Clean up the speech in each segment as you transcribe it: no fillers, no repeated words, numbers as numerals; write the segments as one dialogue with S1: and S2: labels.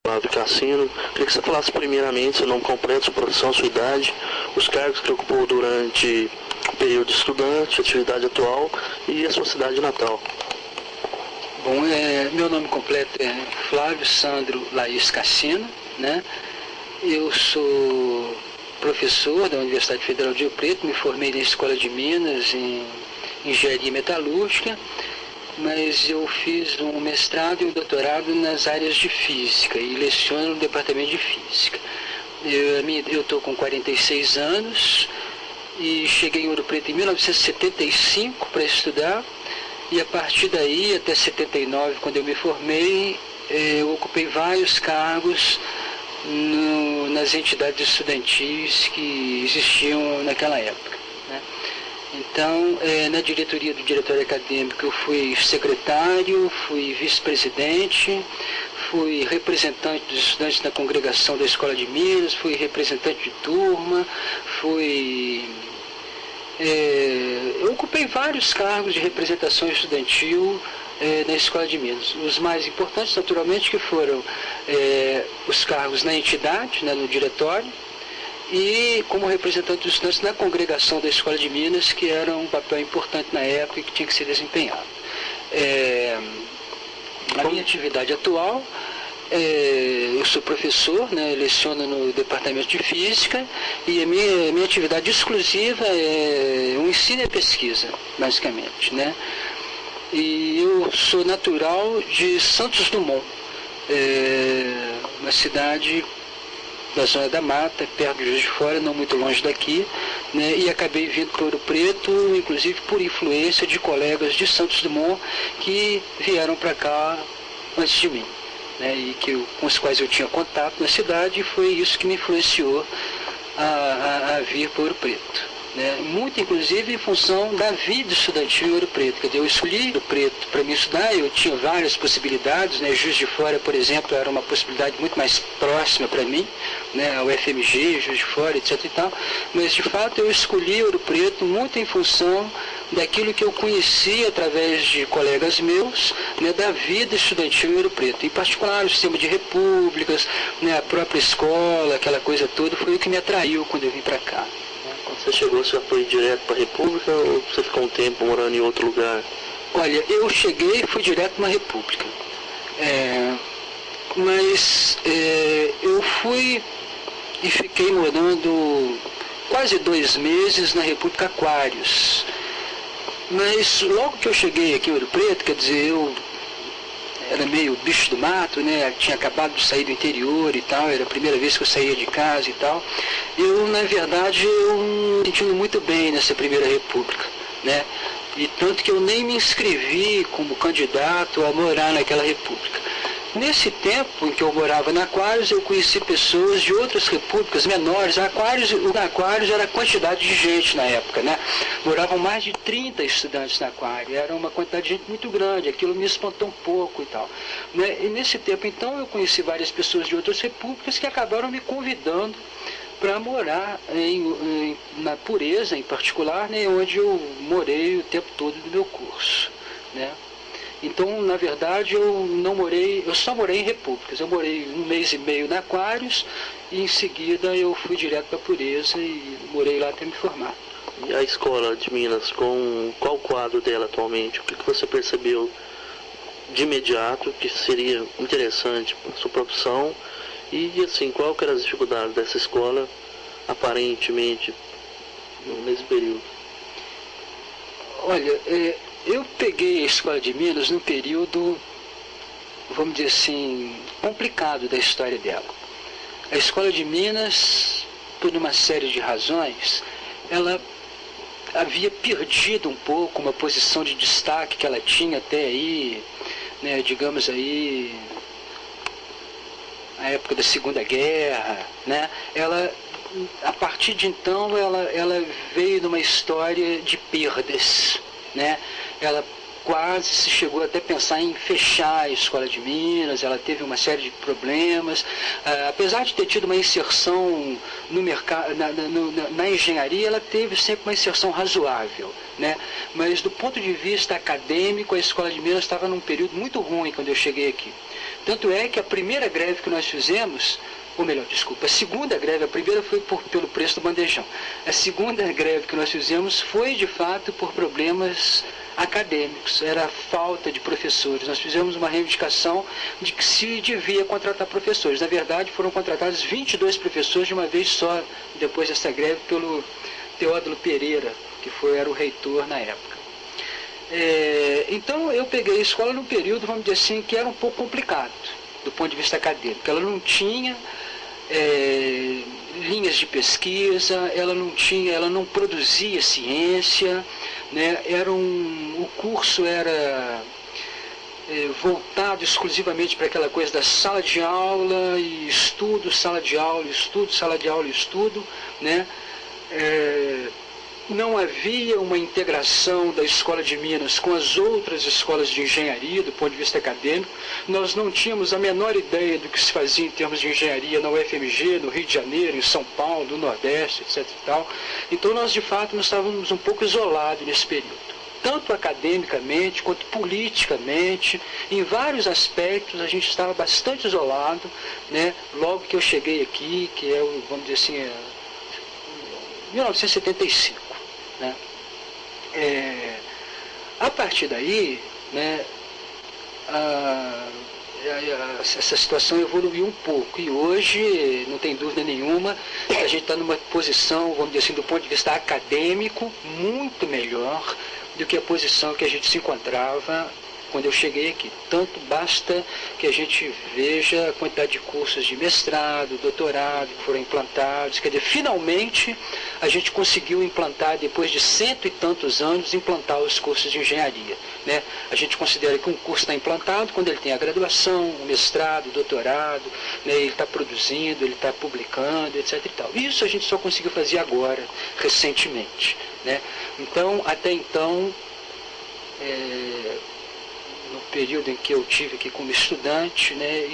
S1: Flávio Cassino. Queria que você falasse primeiramente seu nome completo, sua profissão, sua idade, os cargos que ocupou durante o período de estudante, atividade atual e a sua cidade natal.
S2: Bom, meu nome completo é Flávio Sandro Laís Cassino, né? Eu sou professor da Universidade Federal de Rio Preto, me formei na Escola de Minas em Engenharia Metalúrgica, mas eu fiz um mestrado e um doutorado nas áreas de Física e leciono no Departamento de Física. Eu estou com 46 anos e cheguei em Ouro Preto em 1975 para estudar, e a partir daí, até 79, quando eu me formei, eu ocupei vários cargos nas entidades estudantis que existiam naquela época, né? Então, na diretoria do diretório acadêmico, eu fui secretário, fui vice-presidente, fui representante dos estudantes na congregação da Escola de Minas, fui representante de turma, eu ocupei vários cargos de representação estudantil na Escola de Minas. Os mais importantes, naturalmente, que foram os cargos na entidade, né, no diretório, e como representante dos estudantes na congregação da Escola de Minas, que era um papel importante na época e que tinha que ser desempenhado. A minha atividade atual, eu sou professor, né, leciono no Departamento de Física, e a minha atividade exclusiva é o ensino e a pesquisa, basicamente, né? E eu sou natural de Santos Dumont, uma cidade da Zona da Mata, perto de Juiz de Fora, não muito longe daqui, né? E acabei vindo para Ouro Preto, inclusive por influência de colegas de Santos Dumont que vieram para cá antes de mim, né? E com os quais eu tinha contato na cidade, e foi isso que me influenciou a vir para Ouro Preto. Né? Muito, inclusive, em função da vida estudantil em Ouro Preto. Quer dizer, eu escolhi Ouro Preto para me estudar, eu tinha várias possibilidades, né? Juiz de Fora, por exemplo, era uma possibilidade muito mais próxima para mim, né? O FMG, Juiz de Fora, etc. e tal. Mas, de fato, eu escolhi Ouro Preto muito em função daquilo que eu conheci através de colegas meus, né, da vida estudantil em Ouro Preto. Em particular, o sistema de repúblicas, né, a própria escola, aquela coisa toda, foi o que me atraiu quando eu vim para cá.
S1: Quando você chegou, você já foi direto para a República ou você ficou um tempo morando em outro lugar?
S2: Olha, eu cheguei e fui direto para uma República. Eu fui e fiquei morando quase 2 meses na República Aquários. Mas logo que eu cheguei aqui em Ouro Preto, quer dizer, eu era meio bicho do mato, né? Tinha acabado de sair do interior e tal, era a primeira vez que eu saía de casa e tal. Eu, na verdade, me sentindo muito bem nessa primeira república, né? E tanto que eu nem me inscrevi como candidato a morar naquela república. Nesse tempo em que eu morava na Aquários, eu conheci pessoas de outras repúblicas menores. O Aquários era a quantidade de gente na época, né? Moravam mais de 30 estudantes na Aquário, era uma quantidade de gente muito grande, aquilo me espantou um pouco e tal, né? E nesse tempo, então, eu conheci várias pessoas de outras repúblicas que acabaram me convidando para morar na Pureza, em particular, né? Onde eu morei o tempo todo do meu curso, né? Então, na verdade, eu só morei em repúblicas. Eu morei 1 mês e meio na Aquários e em seguida eu fui direto para a Pureza e morei lá até me formar.
S1: E a Escola de Minas, com qual quadro dela atualmente? O que você percebeu de imediato que seria interessante para a sua profissão? E assim, qual que eram as dificuldades dessa escola, aparentemente, nesse período?
S2: Olha, eu peguei a Escola de Minas num período, vamos dizer assim, complicado da história dela. A Escola de Minas, por uma série de razões, ela havia perdido um pouco uma posição de destaque que ela tinha até aí, né, digamos aí, a época da Segunda Guerra, né? Ela, a partir de então, ela veio numa história de perdas, né? Ela quase se chegou até a pensar em fechar a Escola de Minas, ela teve uma série de problemas, apesar de ter tido uma inserção no mercado, na engenharia, ela teve sempre uma inserção razoável, né? Mas do ponto de vista acadêmico, a Escola de Minas estava num período muito ruim quando eu cheguei aqui. Tanto é que a primeira greve que nós fizemos, ou melhor, desculpa, a segunda greve, a primeira foi pelo preço do bandejão. A segunda greve que nós fizemos foi, de fato, por problemas acadêmicos, era a falta de professores. Nós fizemos uma reivindicação de que se devia contratar professores. Na verdade, foram contratados 22 professores de uma vez só, depois dessa greve, pelo Teódulo Pereira, que era o reitor na época. Então, eu peguei a escola num período, vamos dizer assim, que era um pouco complicado, do ponto de vista acadêmico. Ela não tinha linhas de pesquisa, ela não produzia ciência, né? O curso era voltado exclusivamente para aquela coisa da sala de aula e estudo, sala de aula, estudo, sala de aula e estudo, né? Não havia uma integração da Escola de Minas com as outras escolas de engenharia, do ponto de vista acadêmico. Nós não tínhamos a menor ideia do que se fazia em termos de engenharia na UFMG, no Rio de Janeiro, em São Paulo, no Nordeste, etc. e tal. Então, nós, de fato, nós estávamos um pouco isolados nesse período, tanto academicamente quanto politicamente. Em vários aspectos, a gente estava bastante isolado, né? Logo que eu cheguei aqui, que é, vamos dizer assim, 1975. Né? A partir daí, né, essa situação evoluiu um pouco e hoje, não tem dúvida nenhuma, a gente está numa posição, vamos dizer assim, do ponto de vista acadêmico, muito melhor do que a posição que a gente se encontrava quando eu cheguei aqui. Tanto basta que a gente veja a quantidade de cursos de mestrado, doutorado que foram implantados. Quer dizer, finalmente a gente conseguiu implantar, depois de 100 e tantos anos, implantar os cursos de engenharia, né? A gente considera que um curso está implantado quando ele tem a graduação, o mestrado, o doutorado, né? Ele está produzindo, ele está publicando, etc. e tal. Isso a gente só conseguiu fazer agora, recentemente, né? Então, até então, no período em que eu tive aqui como estudante, né,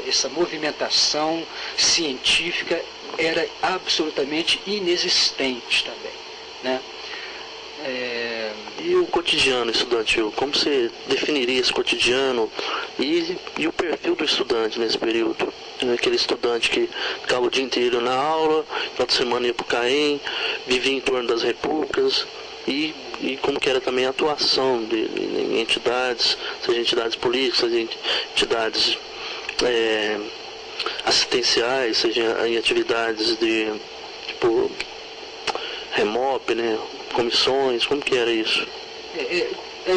S2: essa movimentação científica era absolutamente inexistente também, né?
S1: E o cotidiano estudantil, como você definiria esse cotidiano e o perfil do estudante nesse período? Aquele estudante que ficava o dia inteiro na aula, na outra semana ia para o CAEM, vivia em torno das repúblicas, e como que era também a atuação em entidades, seja entidades políticas, seja entidades assistenciais, seja em atividades de tipo REMOP, né, comissões, como que era isso?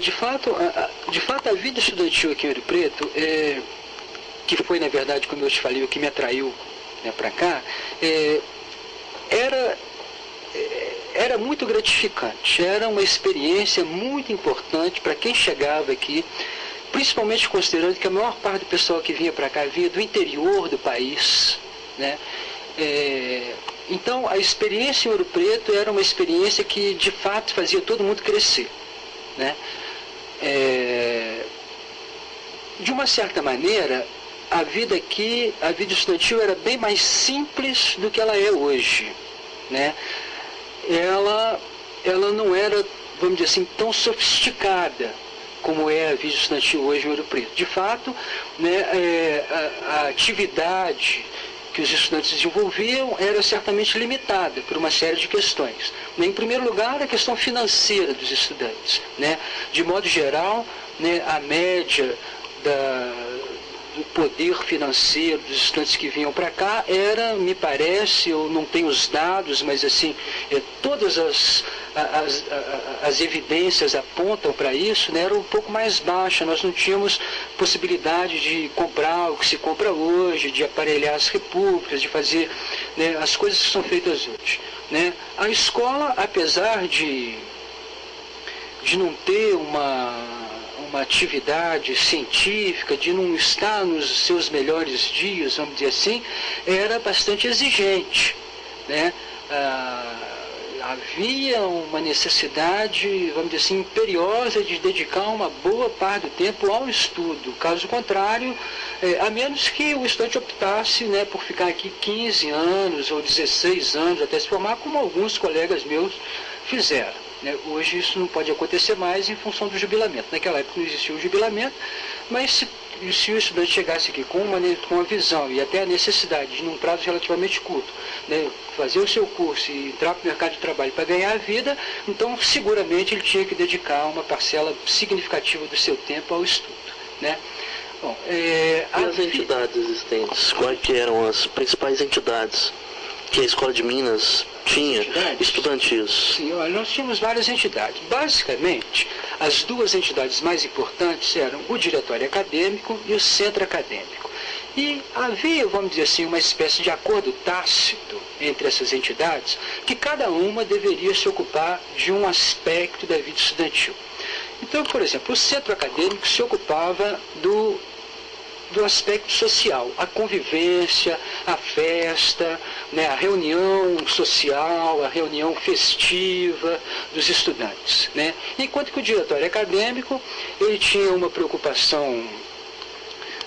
S2: De fato, a vida estudantil aqui em Ouro Preto, que foi, na verdade, como eu te falei, o que me atraiu, né, para cá, era muito gratificante, era uma experiência muito importante para quem chegava aqui, principalmente considerando que a maior parte do pessoal que vinha para cá vinha do interior do país, né? Então, a experiência em Ouro Preto era uma experiência que, de fato, fazia todo mundo crescer, né? De uma certa maneira, a vida aqui, a vida estudantil era bem mais simples do que ela é hoje, né? Ela não era, vamos dizer assim, tão sofisticada como é a vida estudantil hoje em Ouro Preto. De fato, né, a atividade que os estudantes desenvolviam era certamente limitada por uma série de questões. Em primeiro lugar, a questão financeira dos estudantes, né? De modo geral, né, a média do poder financeiro dos estudantes que vinham para cá era, me parece, eu não tenho os dados, mas assim, todas as evidências apontam para isso, né, era um pouco mais baixa. Nós não tínhamos possibilidade de comprar o que se compra hoje, de aparelhar as repúblicas, de fazer, né, as coisas que são feitas hoje, né? A escola, apesar de não ter uma atividade científica, de não estar nos seus melhores dias, vamos dizer assim, era bastante exigente, né? havia uma necessidade, vamos dizer assim, imperiosa de dedicar uma boa parte do tempo ao estudo. Caso contrário, a menos que o estudante optasse, né, por ficar aqui 15 anos ou 16 anos até se formar, como alguns colegas meus fizeram. Né? Hoje isso não pode acontecer mais em função do jubilamento. Naquela época não existia o jubilamento, mas se o estudante chegasse aqui com uma visão e até a necessidade de, num prazo relativamente curto, né, fazer o seu curso e entrar para o mercado de trabalho para ganhar a vida, então seguramente ele tinha que dedicar uma parcela significativa do seu tempo ao estudo. Né? Bom,
S1: e as entidades existentes, quais que eram as principais entidades que a Escola de Minas tinha estudantis?
S2: Sim, olha, nós tínhamos várias entidades. Basicamente, as duas entidades mais importantes eram o Diretório Acadêmico e o Centro Acadêmico. E havia, vamos dizer assim, uma espécie de acordo tácito entre essas entidades, que cada uma deveria se ocupar de um aspecto da vida estudantil. Então, por exemplo, o Centro Acadêmico se ocupava do aspecto social, a convivência, a festa, né, a reunião social, a reunião festiva dos estudantes. Né? Enquanto que o Diretório Acadêmico, ele tinha uma preocupação,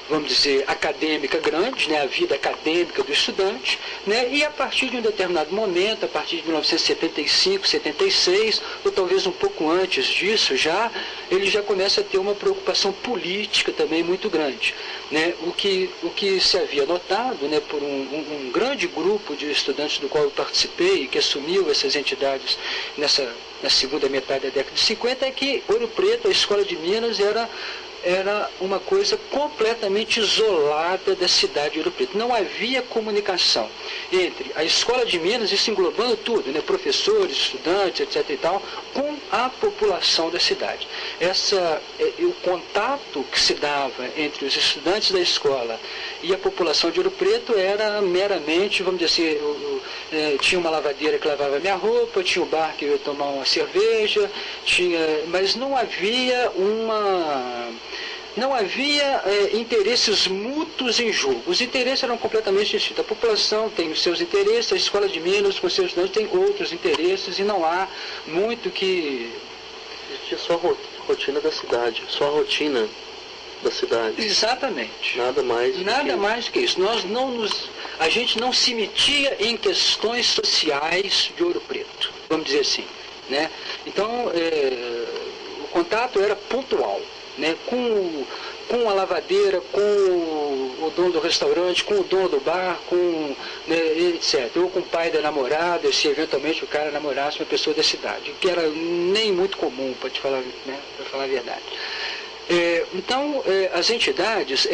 S2: vamos dizer, acadêmica grande, né, a vida acadêmica do estudante, né, e a partir de um determinado momento, a partir de 1975, 76, ou talvez um pouco antes disso já, ele já começa a ter uma preocupação política também muito grande. Né, o que se havia notado, né, por um grande grupo de estudantes do qual eu participei e que assumiu essas entidades na segunda metade da década de 50, é que Ouro Preto, a Escola de Minas, era uma coisa completamente isolada da cidade de Ouro Preto. Não havia comunicação entre a Escola de Minas, isso englobando tudo, né, professores, estudantes, etc. e tal, com a população da cidade. O contato que se dava entre os estudantes da escola e a população de Ouro Preto era meramente, vamos dizer assim, tinha uma lavadeira que lavava minha roupa, tinha um bar que eu ia tomar uma cerveja, mas não havia interesses mútuos em jogo. Os interesses eram completamente distintos. A população tem os seus interesses, a Escola de Minas, com seus estudantes, tem outros interesses, e não há muito que...
S1: Existia só a rotina da cidade, só a rotina da cidade.
S2: Exatamente.
S1: Nada mais
S2: do que isso. A gente não se metia em questões sociais de Ouro Preto, vamos dizer assim. Né? Então, o contato era pontual. Né, com a lavadeira, com o dono do restaurante, com o dono do bar, né, etc. Ou com o pai da namorada, se eventualmente o cara namorasse uma pessoa da cidade, que era nem muito comum, para falar a verdade. Então, as entidades,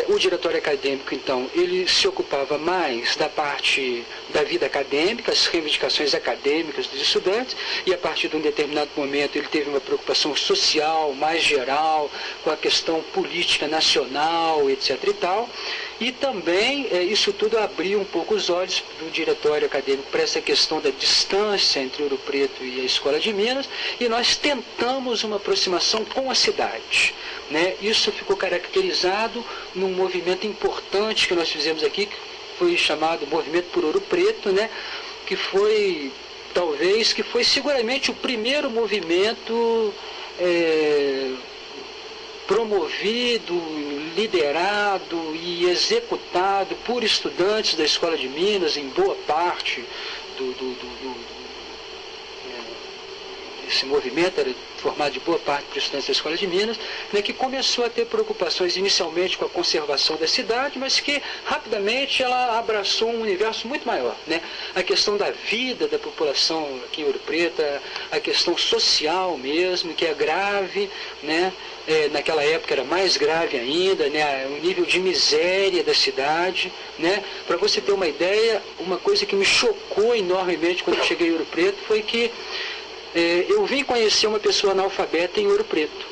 S2: o Diretório Acadêmico, então, ele se ocupava mais da parte da vida acadêmica, as reivindicações acadêmicas dos estudantes, e a partir de um determinado momento ele teve uma preocupação social mais geral, com a questão política nacional, etc. e tal. E também isso tudo abriu um pouco os olhos do Diretório Acadêmico para essa questão da distância entre Ouro Preto e a Escola de Minas, e nós tentamos uma aproximação com a cidade. Né? Isso ficou caracterizado num movimento importante que nós fizemos aqui, que foi chamado Movimento por Ouro Preto, né? que foi seguramente o primeiro movimento promovido, liderado e executado por estudantes da Escola de Minas, em boa parte esse movimento era formado de boa parte por estudantes da Escola de Minas, né, que começou a ter preocupações inicialmente com a conservação da cidade, mas que rapidamente ela abraçou um universo muito maior. Né? A questão da vida da população aqui em Ouro Preto, a questão social mesmo, que é grave, né? Naquela época era mais grave ainda, né? O nível de miséria da cidade. Né? Para você ter uma ideia, uma coisa que me chocou enormemente quando eu cheguei em Ouro Preto foi que eu vim conhecer uma pessoa analfabeta em Ouro Preto.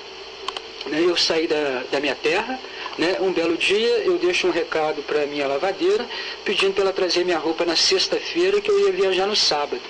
S2: Né? Eu saí da minha terra, né? Um belo dia eu deixo um recado para a minha lavadeira, pedindo para ela trazer minha roupa na sexta-feira, que eu ia viajar no sábado.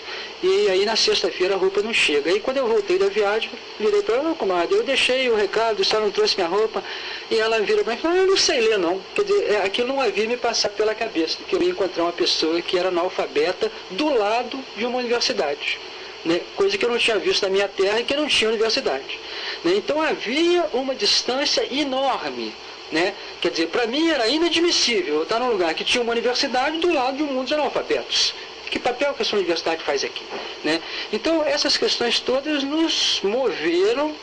S2: E aí na sexta-feira a roupa não chega. Aí quando eu voltei da viagem, virei para ela: comadre, eu deixei o recado, a senhora não trouxe minha roupa. E ela vira para mim e fala, eu não sei ler não. Quer dizer, aquilo não havia me passado pela cabeça, que eu ia encontrar uma pessoa que era analfabeta do lado de uma universidade. Né? Coisa que eu não tinha visto na minha terra e que não tinha universidade. Né? Então havia uma distância enorme. Né? Quer dizer, para mim era inadmissível eu estar num lugar que tinha uma universidade do lado de um mundo de analfabetos. Que papel que essa universidade faz aqui? Né? Então, essas questões todas nos moveram